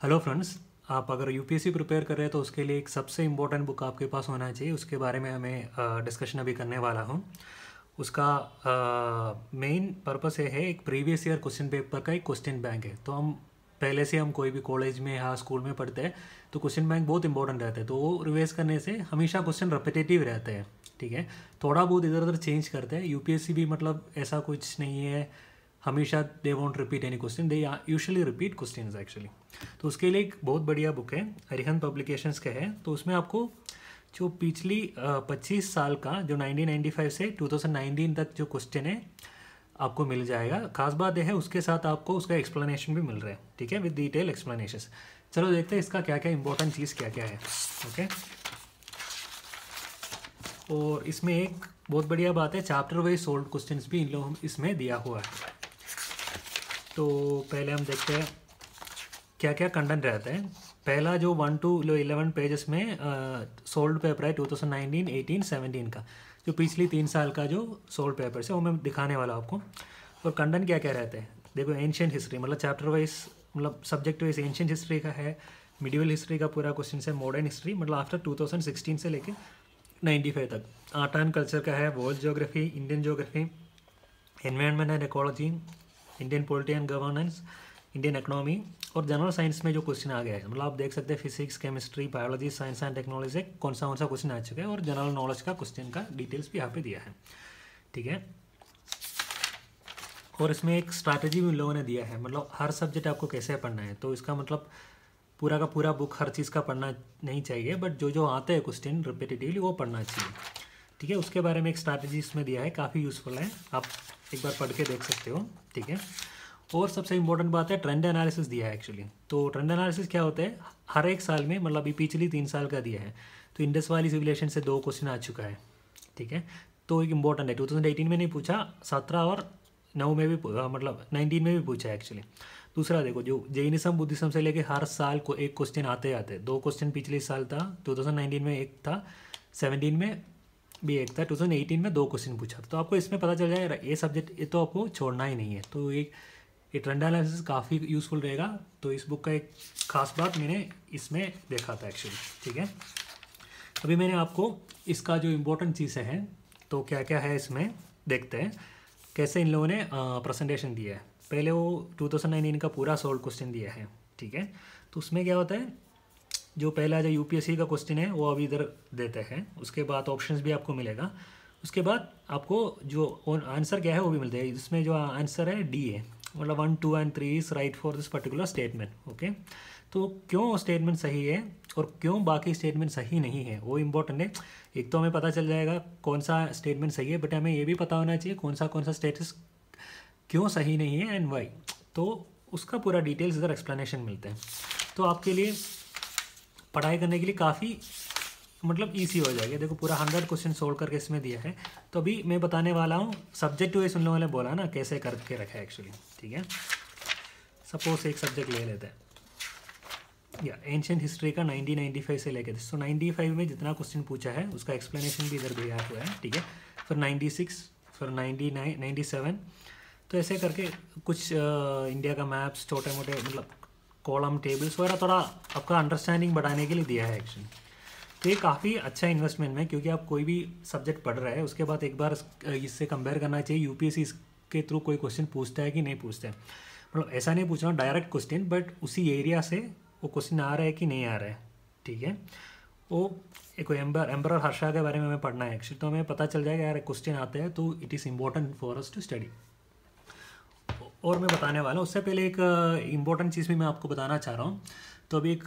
Hello friends. आप अगर UPSC prepare कर रहे हैं तो उसके लिए एक सबसे इम्पोर्टेंट बुक आपके पास होना चाहिए। उसके बारे में हमें डिस्कशन अभी करने वाला हूँ। उसका मेन पर्पस ये है, एक प्रीवियस ईयर क्वेश्चन पेपर का एक क्वेश्चन बैंक है। तो हम पहले से हम कोई भी कॉलेज में या स्कूल में पढ़ते हैं तो क्वेश्चन बैंक बहुत इंपॉर्टेंट रहता है। तो वो रिवाइज करने से हमेशा क्वेश्चन रिपीटेटिव रहते हैं। ठीक है, थोड़ा बहुत इधर उधर चेंज करते हैं। यूपीएससी भी मतलब ऐसा कुछ नहीं है हमेशा they want repeat any question, they usually repeat questions actually. तो उसके लिए एक बहुत बढ़िया बुक है, अरिहंत पब्लिकेशंस का है। तो उसमें आपको जो पिछली 25 साल का जो 1995 से 2019 तक जो क्वेश्चन है आपको मिल जाएगा। खास बात यह है उसके साथ आपको उसका एक्सप्लेनेशन भी मिल रहा है। ठीक है, विद डिटेल एक्सप्लेनेशन। चलो देखते हैं इसका क्या क्या इंपॉर्टेंट चीज़ क्या क्या है। ओके, और इसमें एक बहुत बढ़िया बात है, चैप्टर वाइज सोल्व क्वेश्चंस भी इन लोगों इसमें दिया हुआ है। तो पहले हम देखते हैं क्या क्या कंटेंट रहता है। पहला जो 1 to 11 पेजेस में सोल्ड पेपर है 2019, 18, 17 का, जो पिछली 3 साल का जो सोल्ड पेपर है वो मैं दिखाने वाला हूँ आपको। और कंटेंट क्या क्या रहते हैं देखो, एंशियंट हिस्ट्री मतलब चैप्टर वाइज, मतलब सब्जेक्ट वाइज एंशियंट हिस्ट्री का है, मिडिवल हिस्ट्री का पूरा क्वेश्चन है, मॉडर्न हिस्ट्री मतलब आफ्टर 2016 से लेके 95 तक, आर्ट एंड कल्चर का है, world geography, Indian geography, environment and ecology, Indian polity and governance, Indian economy, और जनरल साइंस में जो क्वेश्चन आ गया है मतलब आप देख सकते हैं physics, chemistry, biology, science and technology से कौन सा क्वेश्चन आ चुका है, और जनरल नॉलेज का क्वेश्चन का डिटेल्स भी यहाँ पे दिया है। ठीक है, और इसमें एक स्ट्रैटेजी भी उन लोगों ने दिया है, मतलब हर सब्जेक्ट आपको कैसे पढ़ना है। तो इसका मतलब पूरा का पूरा बुक हर चीज़ का पढ़ना नहीं चाहिए, बट जो जो आते हैं क्वेश्चन रिपीटेटिवली वो पढ़ना चाहिए। ठीक है, उसके बारे में एक स्ट्रैटेजी इसमें दिया है, काफ़ी यूज़फुल है, आप एक बार पढ़ के देख सकते हो। ठीक है, और सबसे इंपॉर्टेंट बात है ट्रेंड एनालिसिस दिया है एक्चुअली। तो ट्रेंड एनालिसिस क्या होता है, हर एक साल में मतलब अभी पिछली 3 साल का दिया है। तो इंडस वैली सिविलाइजेशन से 2 क्वेश्चन आ चुका है। ठीक है, तो एक इंपॉर्टेंट है, 2018 में नहीं पूछा, 17 और 9 में भी मतलब 19 में भी पूछा है एक्चुअली। दूसरा देखो, जो जैनिज्म बुद्धिज्म से लेके हर साल को एक क्वेश्चन आते आते, 2 क्वेश्चन पिछले साल था, 2019 में एक था, 17 में भी एक था, 2018 में 2 क्वेश्चन पूछा था। तो आपको इसमें पता चल जाएगा ये सब्जेक्ट ये तो आपको छोड़ना ही नहीं है। तो ये ट्रेंड एनालिसिस काफ़ी यूज़फुल रहेगा। तो इस बुक का एक खास बात मैंने इसमें देखा था एक्चुअली। ठीक है, अभी मैंने आपको इसका जो इम्पोर्टेंट चीज़ें हैं तो क्या क्या है इसमें देखते हैं, कैसे इन लोगों ने प्रेजेंटेशन दिया है। पहले वो 2019 का पूरा सोल्व क्वेश्चन दिया है। ठीक है, तो उसमें क्या होता है, जो पहला जो यूपीएससी का क्वेश्चन है वो अभी इधर देते हैं, उसके बाद ऑप्शंस भी आपको मिलेगा, उसके बाद आपको जो आंसर क्या है वो भी मिलता है। इसमें जो आंसर है डी है, मतलब 1, 2 and 3 is right for this particular statement. Okay, तो क्यों स्टेटमेंट सही है और क्यों बाकी स्टेटमेंट सही नहीं है वो इम्पोर्टेंट है। एक तो हमें पता चल जाएगा कौन सा स्टेटमेंट सही है, बट हमें ये भी पता होना चाहिए कौन सा स्टेटस क्यों सही नहीं है एंड वाई। तो उसका पूरा डिटेल्स इधर एक्सप्लेनेशन मिलते हैं। तो आपके लिए पढ़ाई करने के लिए काफ़ी मतलब ईजी हो जाएगा। देखो पूरा 100 क्वेश्चन सोल्व करके इसमें दिया है। तो अभी मैं बताने वाला हूँ सब्जेक्ट वाइज, उन लोगों ने बोला ना कैसे करके रखा है एक्चुअली। ठीक है, सपोज एक सब्जेक्ट ले लेते हैं या एंशियंट हिस्ट्री का 1995 से लेकर, तो 95 में जितना क्वेश्चन पूछा है उसका एक्सप्लेनेशन भी इधर दिया हुआ है। ठीक है, फिर 96, फिर 99, 97, तो ऐसे करके कुछ इंडिया का मैप्स, छोटे मोटे मतलब कॉलम टेबल्स वगैरह, थोड़ा आपका अंडरस्टैंडिंग बढ़ाने के लिए दिया है एक्चुअली। तो ये काफ़ी अच्छा इन्वेस्टमेंट है, क्योंकि आप कोई भी सब्जेक्ट पढ़ रहे हैं उसके बाद एक बार इससे कंपेयर करना चाहिए यूपीएससी के थ्रू कोई क्वेश्चन पूछता है कि नहीं पूछता है। मतलब ऐसा नहीं पूछना डायरेक्ट क्वेश्चन, बट उसी एरिया से वो क्वेश्चन आ रहा है कि नहीं आ रहा है। ठीक है, वो एक एम्परर हर्षा के बारे में हमें पढ़ना है एक्चुअली, तो हमें पता चल जाएगा यार क्वेश्चन आते हैं तो it is important for us to study. और मैं बताने वाला हूँ, उससे पहले एक इम्पोर्टेंट चीज़ भी मैं आपको बताना चाह रहा हूँ। तो अभी एक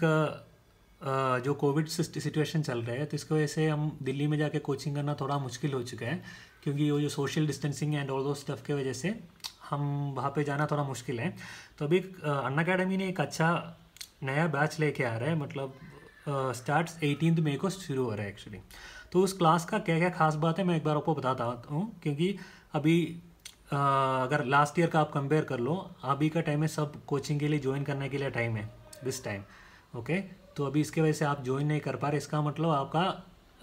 जो कोविड सिचुएशन चल रहा है, तो इसकी वजह से हम दिल्ली में जाके कोचिंग करना थोड़ा मुश्किल हो चुका है, क्योंकि वो जो सोशल डिस्टेंसिंग एंड ऑल दो स्टफ की वजह से हम वहाँ पे जाना थोड़ा मुश्किल है। तो अभी अन्ना अकेडमी ने एक अच्छा नया बैच लेके आ रहा है, मतलब स्टार्ट 18 मई को शुरू हो रहा है एक्चुअली। तो उस क्लास का क्या क्या खास बात है मैं एक बार आपको बताता हूँ, क्योंकि अभी अगर लास्ट ईयर का आप कंपेयर कर लो, अभी का टाइम है सब कोचिंग के लिए ज्वाइन करने के लिए टाइम है दिस टाइम। ओके, तो अभी इसके वजह से आप ज्वाइन नहीं कर पा रहे, इसका मतलब आपका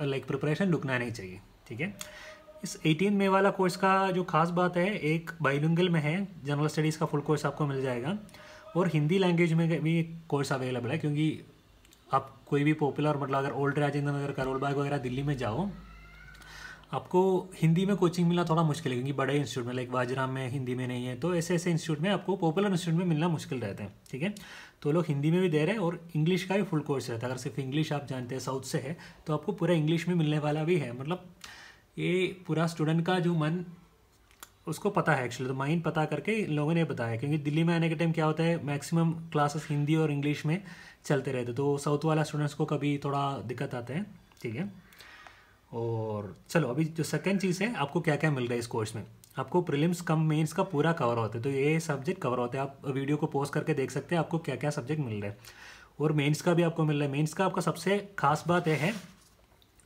लाइक प्रिपरेशन रुकना नहीं चाहिए। ठीक है, इस 18 मई वाला कोर्स का जो खास बात है, एक बाइलिंगुअल में है, जनरल स्टडीज़ का फुल कोर्स आपको मिल जाएगा, और हिंदी लैंग्वेज में भी कोर्स अवेलेबल है, क्योंकि आप कोई भी पॉपुलर मतलब अगर ओल्ड राजेंद्र नगर, करोल बाग वगैरह दिल्ली में जाओ, आपको हिंदी में कोचिंग मिलना थोड़ा मुश्किल है, क्योंकि बड़े इंस्टीट्यूट में लाइक वाजराम में हिंदी में नहीं है, तो ऐसे ऐसे इंस्टीट्यूट में आपको पॉपुलर इंस्टीट्यूट में मिलना मुश्किल रहते हैं। ठीक है, तो लोग हिंदी में भी दे रहे हैं और इंग्लिश का भी फुल कोर्स रहता है। अगर सिर्फ इंग्लिश आप जानते हैं, साउथ से है, तो आपको पूरा इंग्लिश में मिलने वाला भी है। मतलब ये पूरा स्टूडेंट का जो मन उसको पता है एक्चुअली, तो माइंड पता करके इन लोगों ने बताया। क्योंकि दिल्ली में आने के टाइम क्या होता है, मैक्सिमम क्लासेस हिंदी और इंग्लिश में चलते रहते, तो साउथ वाला स्टूडेंट्स को कभी थोड़ा दिक्कत आते हैं। ठीक है, और चलो अभी जो सेकंड चीज़ है, आपको क्या क्या मिल रहा है इस कोर्स में। आपको प्रीलिम्स कम मेंस का पूरा कवर होता है, तो ये सब्जेक्ट कवर होते हैं। आप वीडियो को पॉज करके देख सकते हैं आपको क्या क्या सब्जेक्ट मिल रहे हैं, और मेंस का भी आपको मिल रहा है। मेंस का आपका सबसे खास बात यह है,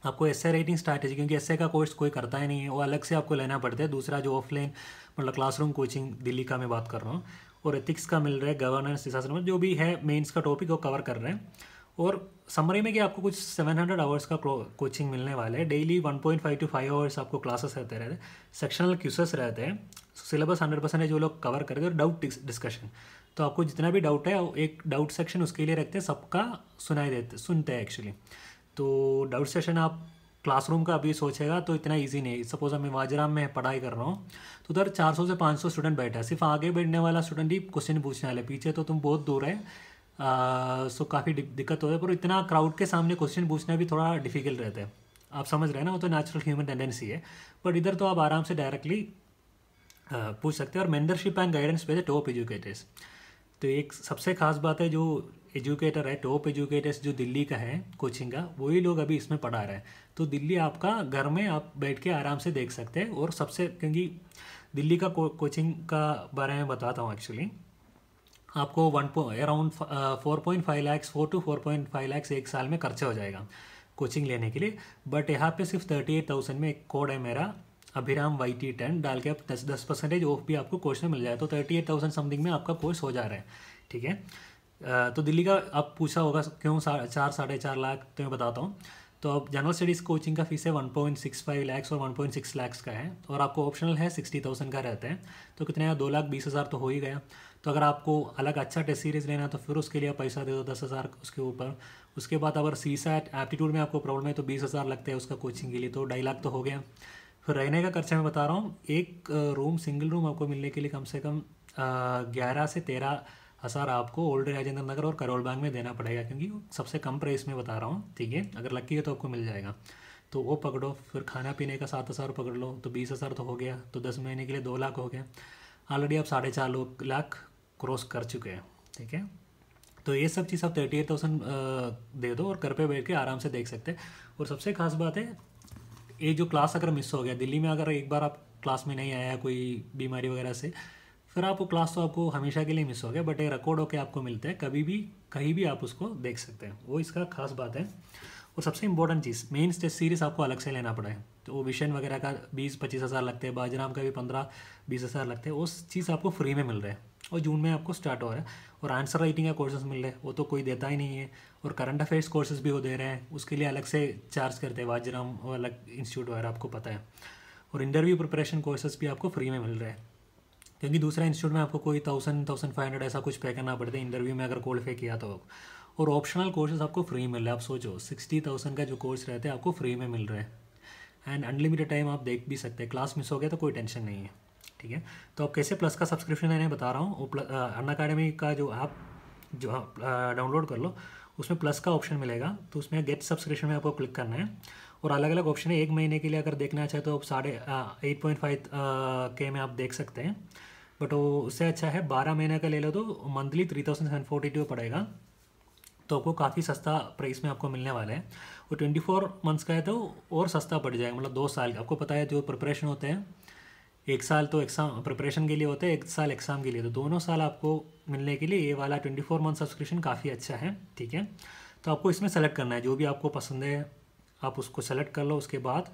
आपको एसए राइटिंग स्ट्रैटेजी, क्योंकि एसए का कोर्स कोई करता ही नहीं है, वो अलग से आपको लेना पड़ता है। दूसरा जो ऑफलाइन मतलब क्लासरूम कोचिंग दिल्ली का मैं बात कर रहा हूँ, और एथिक्स का मिल रहा है, गवर्नेंस, शासन, जो भी है मेंस का टॉपिक वो कवर कर रहे हैं। और समरी में कि आपको कुछ 700 आवर्स का कोचिंग मिलने वाला है। डेली 1.5 to 5 आवर्स आपको क्लासेस रहते हैं, सेक्शनल क्यूसेस रहते हैं, सिलेबस 100% जो लोग कवर करते हैं, और डाउट डिस्कशन। तो आपको जितना भी डाउट है, एक डाउट सेक्शन उसके लिए रखते हैं, सबका सुनते हैं एक्चुअली। तो डाउट सेशन आप क्लासरूम का अभी सोचेगा तो इतना इजी नहीं है। सपोज मैं वाजराम में पढ़ाई कर रहा हूँ, तो उधर 400 से 500 स्टूडेंट बैठा है, सिर्फ आगे बैठने वाला स्टूडेंट ही क्वेश्चन पूछने वाले, पीछे तो तुम बहुत दूर है। सो काफ़ी दिक्कत होता है, पर इतना क्राउड के सामने क्वेश्चन पूछना भी थोड़ा डिफिकल्ट रहता है। आप समझ रहे हैं ना, वो तो नेचुरल ह्यूमन टेंडेंसी है। बट इधर तो आप आराम से डायरेक्टली पूछ सकते हैं। और मेंटरशिप एंड गाइडेंस पे टॉप एजुकेटर्स, तो एक सबसे खास बात है, जो एजुकेटर है, टॉप एजुकेटर्स जो दिल्ली का है कोचिंग का, वही लोग अभी इसमें पढ़ा रहे हैं। तो दिल्ली आपका घर में आप बैठ के आराम से देख सकते हैं। और सबसे, क्योंकि दिल्ली का कोचिंग का बारे में बताता हूँ एक्चुअली, आपको अराउंड 4.5 लाख 4 to 4.5 लाख एक साल में खर्चा हो जाएगा कोचिंग लेने के लिए। बट यहाँ पे सिर्फ 38,000 में एक कोड है मेरा, अभिराम YT10 डाल के आप 10% ऑफ भी आपको कोर्स में मिल जाए, तो 38,000 समथिंग में आपका कोर्स हो जा रहा है। ठीक है, तो दिल्ली का आप पूछा होगा क्यों 4-4.5 लाख, तो मैं बताता हूँ। तो अब जनरल स्टडीज़ कोचिंग का फीस है 1.65 लाख और 1.6 लाख का है, और आपको ऑप्शनल है 60,000 का रहता है। तो कितने का 2,20,000 तो हो ही गया। तो अगर आपको अलग अच्छा टेस्ट सीरीज़ लेना है तो फिर उसके लिए आप पैसा दे दो 10,000 उसके ऊपर। उसके बाद अगर CSAT एप्टीट्यूड में आपको प्रॉब्लम है तो 20,000 लगते हैं उसका कोचिंग के लिए, तो 2.5 लाख तो हो गया। फिर रहने का खर्चा मैं बता रहा हूँ, एक रूम सिंगल रूम आपको मिलने के लिए कम से कम 11 से 13,000 आपको ओल्ड राजेंद्र नगर और करोल बाग में देना पड़ेगा, क्योंकि सबसे कम प्राइस में बता रहा हूँ। ठीक है, अगर लकी है तो आपको मिल जाएगा, तो वो पकड़ो। फिर खाना पीने का 7,000 पकड़ लो, तो 20,000 तो हो गया। तो 10 महीने के लिए 2 लाख हो गया। ऑलरेडी आप 4.5 लाख क्रॉस कर चुके हैं। ठीक है, तो ये सब चीज़ आप 38,000 दे दो और घर पे बैठ के आराम से देख सकते हैं। और सबसे खास बात है, ये जो क्लास अगर मिस हो गया दिल्ली में, अगर एक बार आप क्लास में नहीं आया कोई बीमारी वगैरह से, फिर आप वो क्लास तो आपको हमेशा के लिए मिस हो गया, बट ये रिकॉर्ड होकर आपको मिलता है, कभी भी कहीं भी आप उसको देख सकते हैं। वो इसका खास बात है। और सबसे इंपॉर्टेंट चीज़, मेन टेस्ट सीरीज़ आपको अलग से लेना पड़ा है, तो वो विषन वगैरह का 20-25 हज़ार लगते हैं, बाजराम का भी 15-20 हज़ार लगते हैं। उस चीज़ आपको फ्री में मिल रहा है, और जून में आपको स्टार्ट हो रहा है। और आंसर राइटिंग का कोर्सेज मिल रहे हैं, वो तो कोई देता ही नहीं है। और करंट अफेयर्स कोर्सेज भी वो दे रहे हैं, उसके लिए अलग से चार्ज करते हैं वाजराम और अलग इंस्टीट्यूट वगैरह, आपको पता है। और इंटरव्यू प्रिपरेशन कोर्सेज भी आपको फ्री में मिल रहे हैं, क्योंकि दूसरा इंस्टीट्यूट में आपको कोई 1,500 ऐसा कुछ पे करना पड़ता है इंटरव्यू में अगर क्वालिफाई किया तो। और ऑप्शनल कोर्सेज आपको फ्री मिल रहा है। आप सोचो 60,000 का जो कोर्स रहता है आपको फ्री में मिल रहा है, एंड अनलिमिटेड टाइम आप देख भी सकते हैं। क्लास मिस हो गया तो कोई टेंशन नहीं है। ठीक है, तो आप कैसे प्लस का सब्सक्रिप्शन लेने बता रहा हूँ। अनअकैडमी का जो ऐप जो डाउनलोड कर लो, उसमें प्लस का ऑप्शन मिलेगा, तो उसमें गेट सब्सक्रिप्शन में आपको क्लिक करना है। और अलग अलग ऑप्शन है, 1 महीने के लिए अगर देखना चाहे तो आप 8.5K में आप देख सकते हैं। बट वो उससे अच्छा है 12 महीने का ले लो तो मंथली 3,742 पड़ेगा, तो आपको काफ़ी सस्ता प्राइस में आपको मिलने वाला है। और 24 मंथ्स का है तो और सस्ता पड़ जाएगा, मतलब 2 साल। आपको पता है जो प्रिपरेशन होते हैं, 1 साल तो एग्ज़ाम प्रिपरेशन के लिए होता है, 1 साल एग्ज़ाम के लिए, तो दोनों साल आपको मिलने के लिए ये वाला 24 मंथ सब्सक्रिप्शन काफ़ी अच्छा है। ठीक है, तो आपको इसमें सेलेक्ट करना है जो भी आपको पसंद है, आप उसको सेलेक्ट कर लो। उसके बाद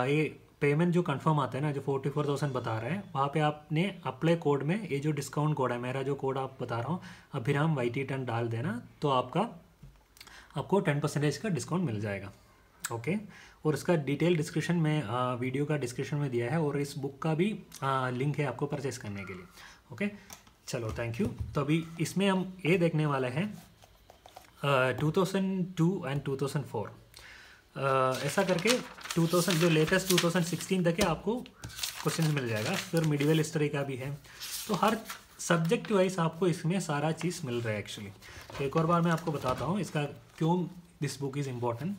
ये पेमेंट जो कंफर्म आता है ना, जो 44,000 बता रहा है, वहाँ पे आपने अप्लाई कोड में ये जो डिस्काउंट कोड है, मेरा जो कोड आप बता रहा हूँ अभिराम YT10 डाल देना, तो आपको 10% का डिस्काउंट मिल जाएगा। ओके, और इसका डिटेल डिस्क्रिप्शन में वीडियो का डिस्क्रिप्शन में दिया है, और इस बुक का भी लिंक है आपको परचेस करने के लिए। ओके, चलो थैंक यू। तो अभी इसमें हम ये देखने वाले हैं 2002 एंड 2004। ऐसा करके 2000 जो लेटेस्ट 2016 तक है आपको क्वेश्चन मिल जाएगा। फिर मिडिवल हिस्ट्री का भी है, तो हर सब्जेक्ट वाइज आपको इसमें सारा चीज़ मिल रहा है एक्चुअली। तो एक और बार मैं आपको बताता हूँ इसका क्यों दिस बुक इज़ इम्पॉर्टेंट।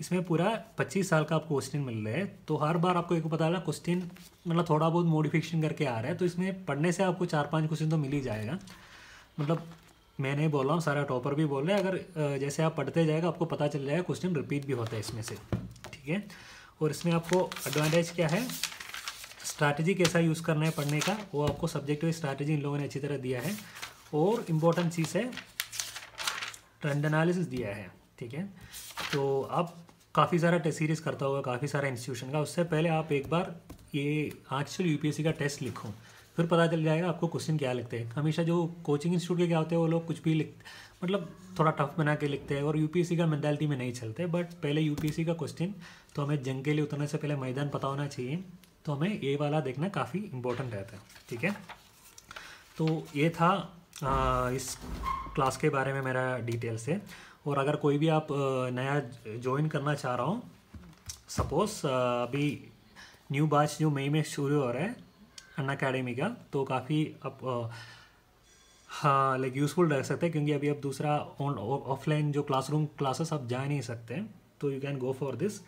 इसमें पूरा 25 साल का आपको क्वेश्चन मिल रहा है, तो हर बार आपको एक पता लगा क्वेश्चन मतलब थोड़ा बहुत मॉडिफिकेशन करके आ रहा है। तो इसमें पढ़ने से आपको 4-5 क्वेश्चन तो मिल ही जाएगा। मतलब मैं नहीं बोल रहा हूँ, सारा टॉपर भी बोल रहे हैं। अगर जैसे आप पढ़ते जाएगा आपको पता चल जाएगा क्वेश्चन रिपीट भी होता है इसमें से, ठीक है। और इसमें आपको एडवांटेज क्या है, स्ट्रैटेजी कैसा यूज़ करना है पढ़ने का, वो आपको सब्जेक्ट वाइज स्ट्रैटेजी इन लोगों ने अच्छी तरह दिया है। और इम्पोर्टेंट चीज़ है ट्रेंड एनालिसिस दिया है, ठीक है। तो आप काफ़ी सारा टेस्ट सीरीज़ करता होगा काफ़ी सारा इंस्टीट्यूशन का, उससे पहले आप एक बार ये एक्चुअल यूपीएससी का टेस्ट लिखो, फिर पता चल जाएगा आपको क्वेश्चन क्या लिखते हैं। हमेशा जो कोचिंग इंस्टीट्यूट के क्या होते हैं वो लोग कुछ भी मतलब थोड़ा टफ बना के लिखते हैं और यूपीएससी का मेंटालिटी में नहीं चलते। बट पहले यूपीएससी का क्वेश्चन तो हमें जंग के लिए उतरने से पहले मैदान पता होना चाहिए, तो हमें ये वाला देखना काफ़ी इंपॉर्टेंट रहता है, ठीक है। तो ये था इस क्लास के बारे में मेरा डिटेल से। और अगर कोई भी आप नया ज्वाइन करना चाह रहा हूँ, सपोज़ अभी न्यू बैच जो मई में शुरू हो रहा है अनअकैडमी का, तो काफ़ी अब हाँ लाइक यूज़फुल रह सकते हैं, क्योंकि अभी अब दूसरा ऑफलाइन जो क्लासरूम क्लासेस आप जा नहीं सकते, तो you can go for this.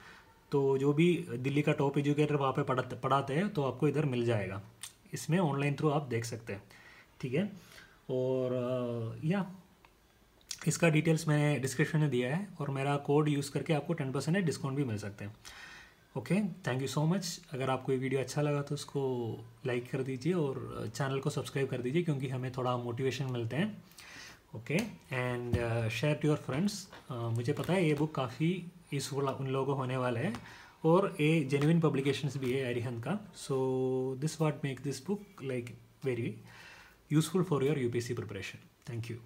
तो जो भी दिल्ली का टॉप एजुकेटर वहाँ पे पढ़ाते हैं तो आपको इधर मिल जाएगा, इसमें ऑनलाइन थ्रू आप देख सकते हैं, ठीक है। और या इसका डिटेल्स मैंने डिस्क्रिप्शन में दिया है, और मेरा कोड यूज़ करके आपको 10% डिस्काउंट भी मिल सकते हैं। Okay, thank you so much. अगर आपको ये वीडियो अच्छा लगा तो उसको लाइक कर दीजिए और चैनल को सब्सक्राइब कर दीजिए, क्योंकि हमें थोड़ा मोटिवेशन मिलते हैं। Okay, and share to your friends. मुझे पता है ये बुक काफ़ी यूजफुल उन लोगों को होने वाला है, और ये जेन्युइन पब्लिकेशंस भी है अरिहंत का। So this what make this book like very useful for your UPSC preparation. Thank you.